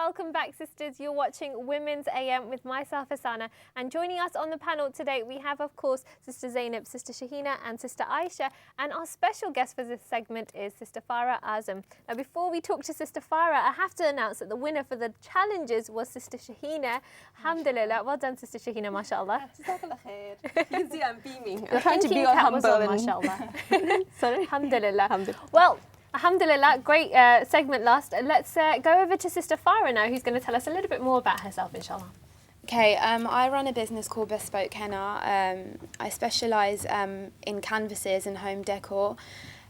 welcome back, sisters. You're watching Women's AM with myself, Asana, and joining us on the panel today we have, of course, Sister Zainab, Sister Shahina and Sister Aisha, and our special guest for this segment is Sister Farrah Azam. Now, before we talk to Sister Farrah, I have to announce that the winner for the challenges was Sister Shahina. Alhamdulillah. Well done, Sister Shahina, mashallah. Jazakallah khair. You see, I'm beaming. You're trying to be all humble, mashallah. Sorry? Alhamdulillah. Well, alhamdulillah, great segment last. Let's go over to Sister Farrah now, who's going to tell us a little bit more about herself, inshallah. Okay, I run a business called Bespoke Henna. I specialise in canvases and home decor.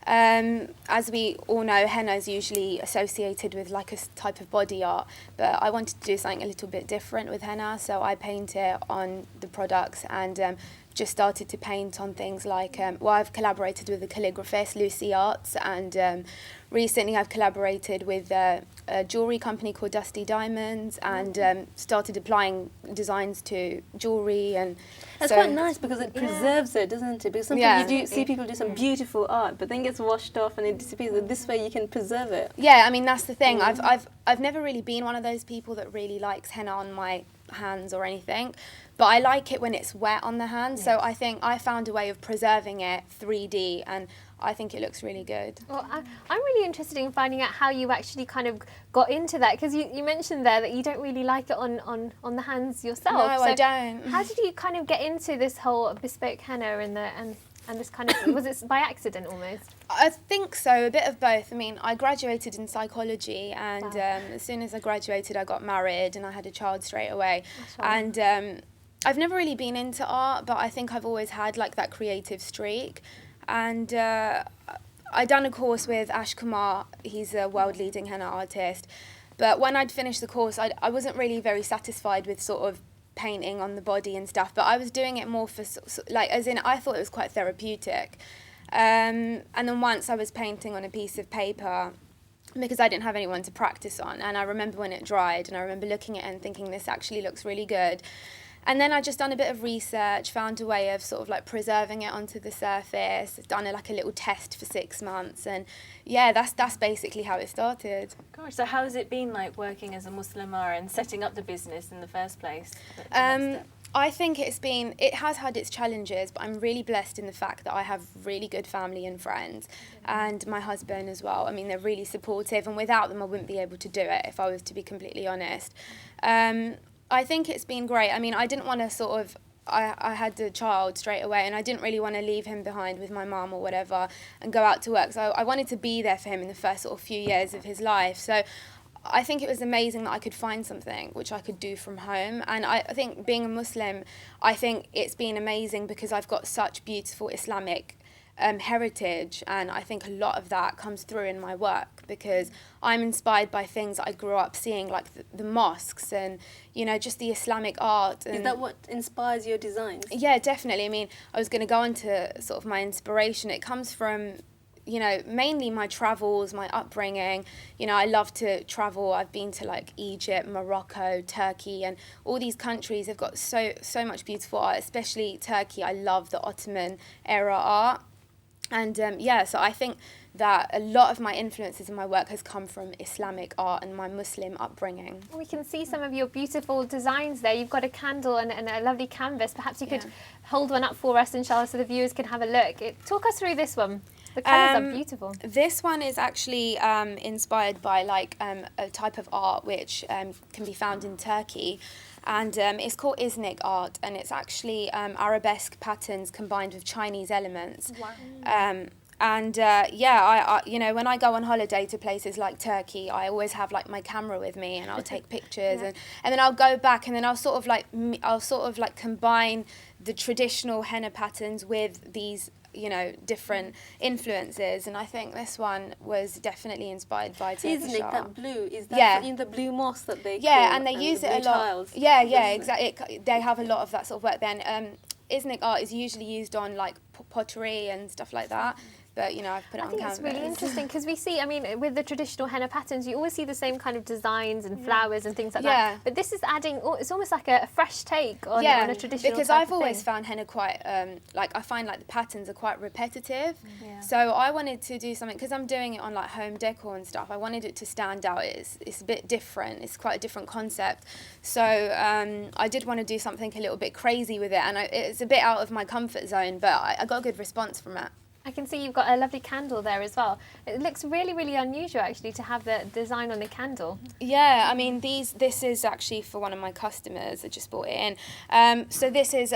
As we all know, henna is usually associated with like a type of body art, but I wanted to do something a little bit different with henna, so I paint it on the products and just started to paint on things like, I've collaborated with a calligraphist, Lucy Arts, and recently I've collaborated with a jewellery company called Dusty Diamonds and started applying designs to jewellery. And that's quite nice because it preserves it, doesn't it? Because sometimes you do see people do some beautiful art, but then it gets washed off and it disappears. This way you can preserve it. Yeah, I mean, that's the thing. I've never really been one of those people that really likes henna on my hands or anything, but I like it when it's wet on the hands. So I think I found a way of preserving it 3D, and I think it looks really good. Well, I'm really interested in finding out how you actually kind of got into that, because you mentioned there that you don't really like it on the hands yourself. No, I don't. How did you kind of get into this whole bespoke henna and this kind of, was it by accident almost? I think so, a bit of both. I mean, I graduated in psychology, and as soon as I graduated I got married and I had a child straight away. And I've never really been into art, but I think I've always had like that creative streak. And I done a course with Ash Kumar. He's a world-leading henna artist. But when I'd finished the course, I wasn't really very satisfied with sort of painting on the body and stuff, but I was doing it more for, like, as in, I thought it was quite therapeutic. And then once I was painting on a piece of paper because I didn't have anyone to practice on, and I remember when it dried, and I remember looking at it and thinking, this actually looks really good. And then I just done a bit of research, found a way of sort of like preserving it onto the surface, done like a little test for 6 months, and yeah, that's basically how it started. Gosh, so how has it been like working as a Muslimah and setting up the business in the first place? I think it has had its challenges, but I'm really blessed in the fact that I have really good family and friends, and my husband as well. I mean, they're really supportive, and without them I wouldn't be able to do it, if I was to be completely honest. I think it's been great. I mean, I didn't want to sort of, I had a child straight away, and I didn't really want to leave him behind with my mum or whatever and go out to work. So I wanted to be there for him in the first sort of few years of his life. So I think it was amazing that I could find something which I could do from home. And I think being a Muslim, I think it's been amazing because I've got such beautiful Islamic heritage, and I think a lot of that comes through in my work because I'm inspired by things that I grew up seeing, like the mosques and, you know, just the Islamic art. And is that what inspires your designs? Yeah, definitely. I mean, I was going to go into sort of my inspiration. It comes from, you know, mainly my travels, my upbringing. You know, I love to travel. I've been to like Egypt, Morocco, Turkey, and all these countries have got so much beautiful art, especially Turkey. I love the Ottoman era art. And so I think that a lot of my influences in my work has come from Islamic art and my Muslim upbringing. We can see some of your beautiful designs there. You've got a candle and a lovely canvas. Perhaps you could hold one up for us, inshallah, so the viewers can have a look. Talk us through this one. The colours are beautiful. This one is actually inspired by like a type of art which can be found in Turkey. And it's called Iznik art, and it's actually arabesque patterns combined with Chinese elements. Wow. I you know, when I go on holiday to places like Turkey, I always have like my camera with me, and I'll take pictures, and then I'll go back, and then I'll sort of like combine the traditional henna patterns with these, you know, different influences, and I think this one was definitely inspired by Turkish art. Isn't it that blue? Is that in the blue moss that they call, and they use it a lot. Tiles, exactly. They have a lot of that sort of work then. Iznik art is usually used on like pottery and stuff like that. but you know, I've put it on canvas. I think it's really interesting because we see, I mean, with the traditional henna patterns, you always see the same kind of designs and flowers and things like that. But this is adding, it's almost like a fresh take on a traditional because I've always found henna quite, like I find like the patterns are quite repetitive. So I wanted to do something, because I'm doing it on like home decor and stuff, I wanted it to stand out. It's a bit different, it's quite a different concept. So I did want to do something a little bit crazy with it, and it's a bit out of my comfort zone, but I got a good response from it. I can see you've got a lovely candle there as well. It looks really, really unusual actually to have the design on the candle. Yeah, I mean, this is actually for one of my customers that just bought it in. So this is,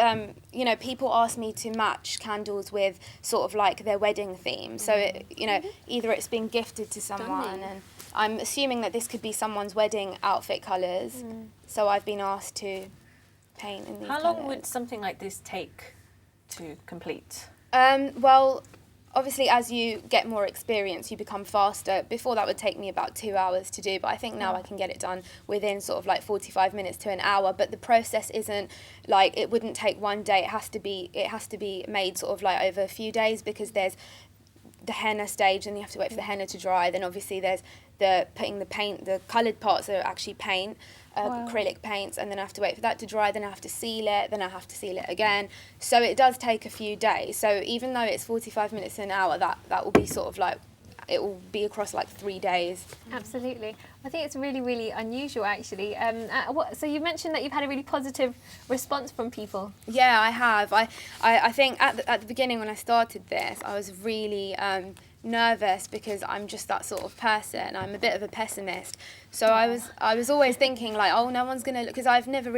you know, people ask me to match candles with sort of like their wedding theme. So, you know, either it's been gifted to someone, and I'm assuming that this could be someone's wedding outfit colours. So I've been asked to paint in these How long would something like this take to complete? Well, obviously, as you get more experience, you become faster. Before that would take me about 2 hours to do, but I think now I can get it done within sort of like 45 minutes to an hour. But the process isn't like, it wouldn't take one day. It has to be made sort of like over a few days, because there's the henna stage and you have to wait for the henna to dry. Then obviously there's putting the paint, the coloured parts are actually paint, acrylic paints, and then I have to wait for that to dry, then I have to seal it, then I have to seal it again. So it does take a few days. So even though it's 45 minutes to an hour, that will be sort of like, it will be across like 3 days. Absolutely. I think it's really, really unusual actually. So you mentioned that you've had a really positive response from people. Yeah, I have. I think at the beginning when I started this, I was really nervous, because I'm just that sort of person. I'm a bit of a pessimist. So I was always thinking like, oh, no one's gonna look, because I've never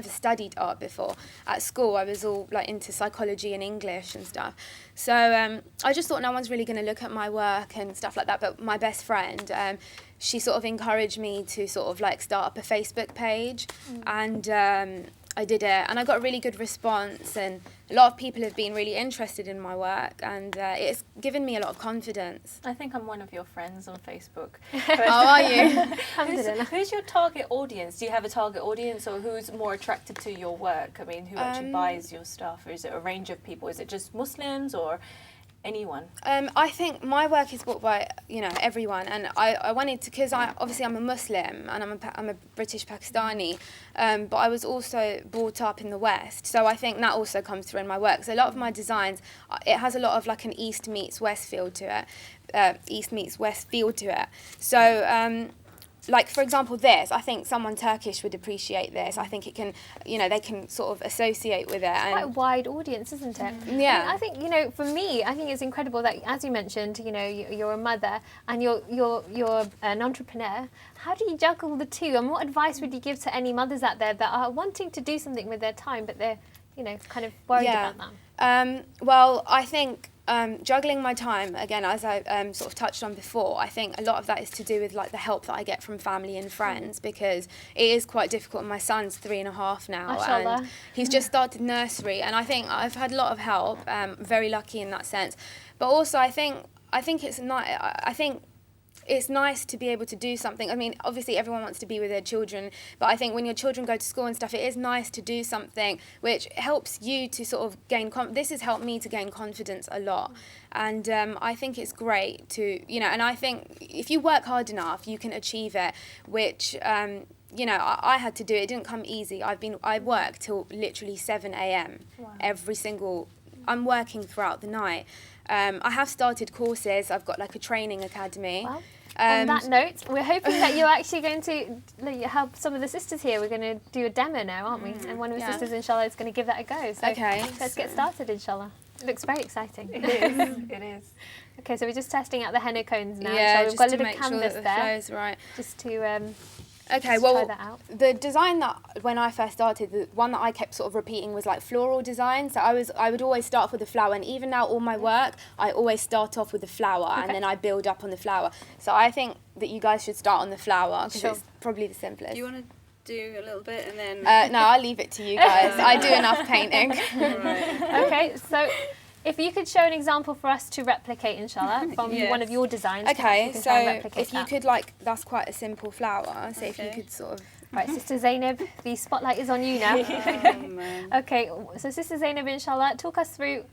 studied art before. At school I was all like into psychology and English and stuff. So I just thought no one's really gonna look at my work and stuff like that. But my best friend, she sort of encouraged me to sort of like start up a Facebook page, and I did it, and I got a really good response, and a lot of people have been really interested in my work, and it's given me a lot of confidence. I think I'm one of your friends on Facebook. How are you? Who's your target audience? Do you have a target audience, or who's more attracted to your work? I mean, who actually buys your stuff? Or is it a range of people? Is it just Muslims or anyone? I think my work is bought by, you know, everyone, and I wanted to, because obviously I'm a Muslim and I'm a British Pakistani, but I was also brought up in the West, so I think that also comes through in my work. So a lot of my designs, it has a lot of like an East meets West feel to it. So like, for example, this, I think someone Turkish would appreciate this. I think it can, you know, they can sort of associate with it. Quite a wide audience, isn't it? Yeah. I think, you know, for me, I think it's incredible that, as you mentioned, you know, you're a mother and you're an entrepreneur. How do you juggle the two? And what advice would you give to any mothers out there that are wanting to do something with their time, but they're, you know, kind of worried about that? Well, I think juggling my time, again, as I sort of touched on before, I think a lot of that is to do with like the help that I get from family and friends, because it is quite difficult. My son's 3.5 now, and he's just started nursery, and I think I've had a lot of help. Very lucky in that sense, but also I think it's not. I think it's nice to be able to do something. I mean, obviously everyone wants to be with their children, but I think when your children go to school and stuff, it is nice to do something which helps you to sort of gain this has helped me to gain confidence a lot. And I think it's great to, you know, and I think if you work hard enough, you can achieve it, which, you know, I had to do it. It didn't come easy. I work till literally 7 a.m. every single, I'm working throughout the night. I have started courses. I've got like a training academy. Well, on that note, we're hoping that you're actually going to help some of the sisters here. We're going to do a demo now, aren't we? And one of the sisters, inshallah, is going to give that a go. So let's get started, inshallah. It looks very exciting. It is. It is. Okay, so we're just testing out the henna cones now. Yeah, so we've got a little canvas sure that there. the flow's right. Just to okay, just well, try that out. The design that when I first started, the one that I kept sort of repeating was like floral design. So I would always start off with a flower, and even now all my work, I always start off with a flower, and then I build up on the flower. So I think that you guys should start on the flower, because it's probably the simplest. Do you want to do a little bit and then? No, I'll leave it to you guys. I do enough painting. Right. Okay, so if you could show an example for us to replicate, inshallah, from one of your designs. Okay, so if you that. could, like, that's quite a simple flower. So if you could sort of. Right, Sister Zainab, the spotlight is on you now. Oh, man. Okay, so Sister Zainab, inshallah, talk us through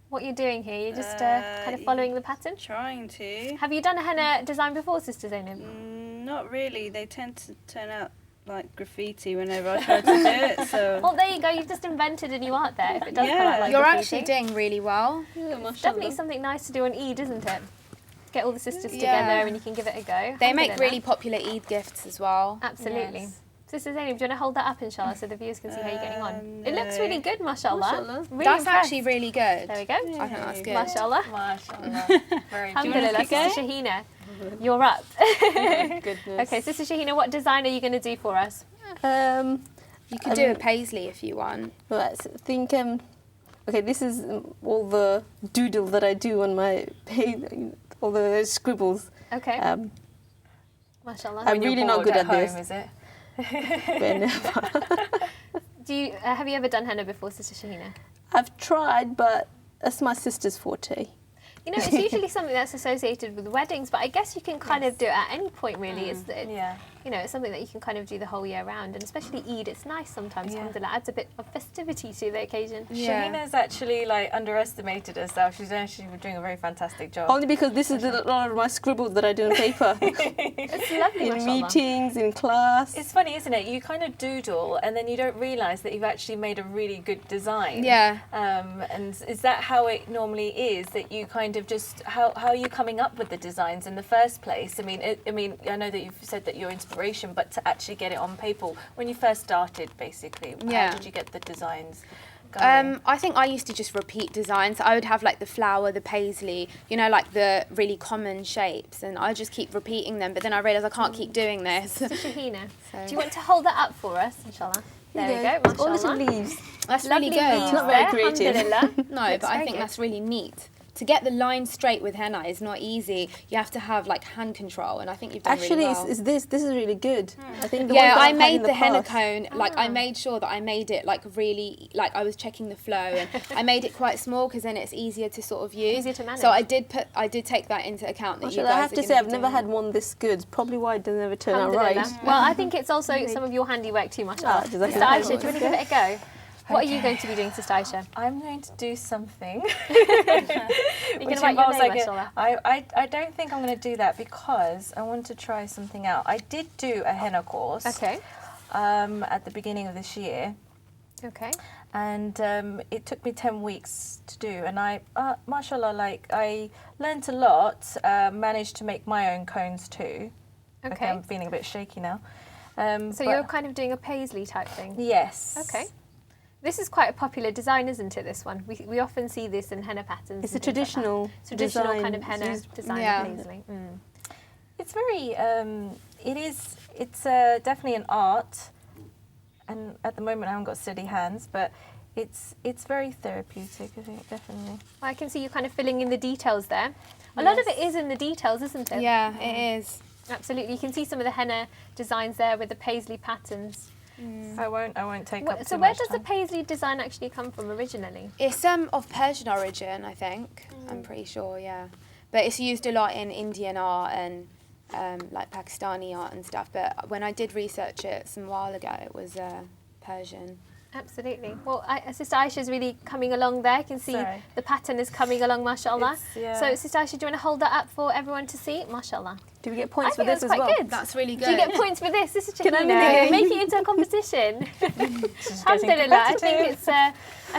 what you're doing here? You're just kind of following the pattern? Trying to. Have you done a henna design before, Sister Zainab? Not really. They tend to turn out like graffiti whenever I try to do it. So. Well, there you go. You've just invented a new art there. If it does come out like You're graffiti. actually doing really well. It's definitely something nice to do on Eid, isn't it? Get all the sisters Yeah. together and you can give it a go. They make Alhamdulillah. really popular Eid gifts as well. Absolutely. Yes. Sister Zainab, do you want to hold that up, inshallah, so the viewers can see how you're getting on? It looks No. really good, mashallah. Mashallah. Really That's impressed. actually really good. There we go. I think that's good. Mashallah. MashaAllah. Very good. Alhamdulillah, Sister Shahina, you're up. Goodness. Okay, Sister Shahina, what design are you going to do for us? You could do a paisley if you want. Well, I think, okay, this is all the doodle that I do on my page, all the scribbles. Okay. Mashallah. I'm really not good at this. Is it? Do you have you ever done henna before, Sister Shahina? I've tried, but that's my sister's forte. You know, it's usually something that's associated with weddings, but I guess you can kind of do it at any point, really. Yeah. You know, it's something that you can kind of do the whole year round, and especially Eid, it's nice sometimes. Yeah. Alhamdulillah, adds a bit of festivity to the occasion. Yeah. Shahina's actually like underestimated herself. She's actually doing a very fantastic job. Only because this is a lot of my scribbles that I do on paper. It's lovely, In mashallah. meetings, in class. It's funny, isn't it? You kind of doodle and then you don't realise that you've actually made a really good design. Yeah. And is that how it normally is? That you kind of just how are you coming up with the designs in the first place? I mean, I know that you've said that your inspiration, but to actually get it on paper when you first started, basically, Yeah. how did you get the designs going? I think I used to just repeat designs. I would have like the flower, the paisley, you know, like the really common shapes, and I just keep repeating them. But then I realised I can't keep doing this. Sister Shahina, So- do you want to hold that up for us, inshallah? There we go, All little mashallah. leaves. That's Lovely really good. leaves It's not very there, creative. alhamdulillah. No, Looks but I very think good. that's really neat. To get the line straight with henna is not easy. You have to have like hand control, and I think you've done Actually, really well. it's this. This is really good. I think the Yeah, ones that I I've had made in the henna past- cone, like I made sure that I made it like really, like I was checking the flow, and I made it quite small because then it's easier to sort of use. Easier to manage. So I did take that into account that you Actually, guys I have are to gonna say, be I've never doing had it. one this good. Probably why it doesn't ever turn out right. Alhamdulillah. Well, I think it's also some of your handiwork too, mashallah. Ah, Sister jazakallah Aisha, khair. do you want to give it a go? What are you going to be doing, Sister Aisha? I'm going to do something. You can which write your involves name, like mashallah. I don't think I'm going to do that because I want to try something out. I did do a henna course Okay. at the beginning of this year, Okay. and it took me 10 weeks to do, and I mashallah, like I learnt a lot, managed to make my own cones too. Okay. I'm feeling a bit shaky now. So but- you're kind of doing a paisley type thing. Yes. Okay. This is quite a popular design, isn't it, this one? We often see this in henna patterns. It's and a things like that. traditional Traditional design. kind of It's henna used- design Yeah. paisley. Mm. It's very, it's definitely an art, and at the moment I haven't got steady hands, but it's very therapeutic, I think, definitely. I can see you kind of filling in the details there. A lot of it is in the details, isn't it? Yeah, it is. Absolutely. You can see some of the henna designs there with the paisley patterns. I won't take up So too where much does the time. paisley design actually come from originally? It's of Persian origin, I think. I'm pretty sure, yeah. But it's used a lot in Indian art and like Pakistani art and stuff. But when I did research it some while ago, it was Persian. Absolutely. Well, Sister Aisha is really coming along there. I can see Sorry. the pattern is coming along, mashallah. It's- yeah. So, Sister Aisha, do you want to hold that up for everyone to see? Mashallah. Do we get I points for think this that's as quite well? good. That's really good. Do you get points for this? This is Can I Shahina. win You're it? making it into a competition. Just getting Alhamdulillah. I competitive.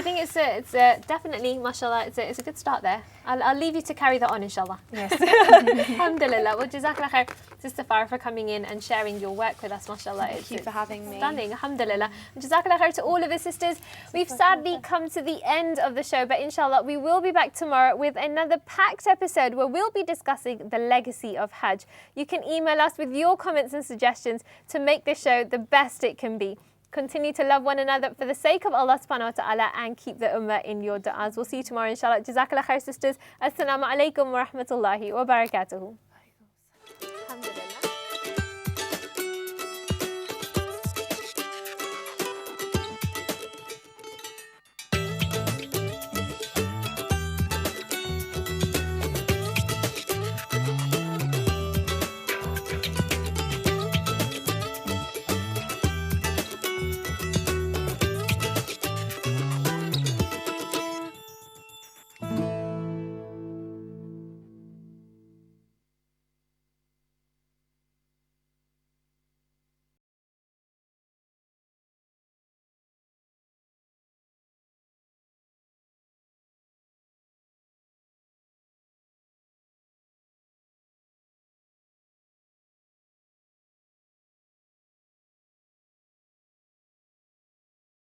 think it's definitely, mashallah, it's a good start there. I'll leave you to carry that on, inshallah. Yes. Alhamdulillah. Well, jazakallah khair, Sister Farrah, for coming in and sharing your work with us, mashallah. Thank you for having me. Stunning, alhamdulillah. And jazakallah khair to all of the sisters. We've sadly come to the end of the show, but inshallah, we will be back tomorrow with another packed episode where we'll be discussing the legacy of Hajj. You can email us with your comments and suggestions to make this show the best it can be. Continue to love one another for the sake of Allah subhanahu wa ta'ala and keep the ummah in your du'as. We'll see you tomorrow, inshallah. Jazakallah khair, sisters. Assalamu alaikum wa rahmatullahi wa barakatuhu.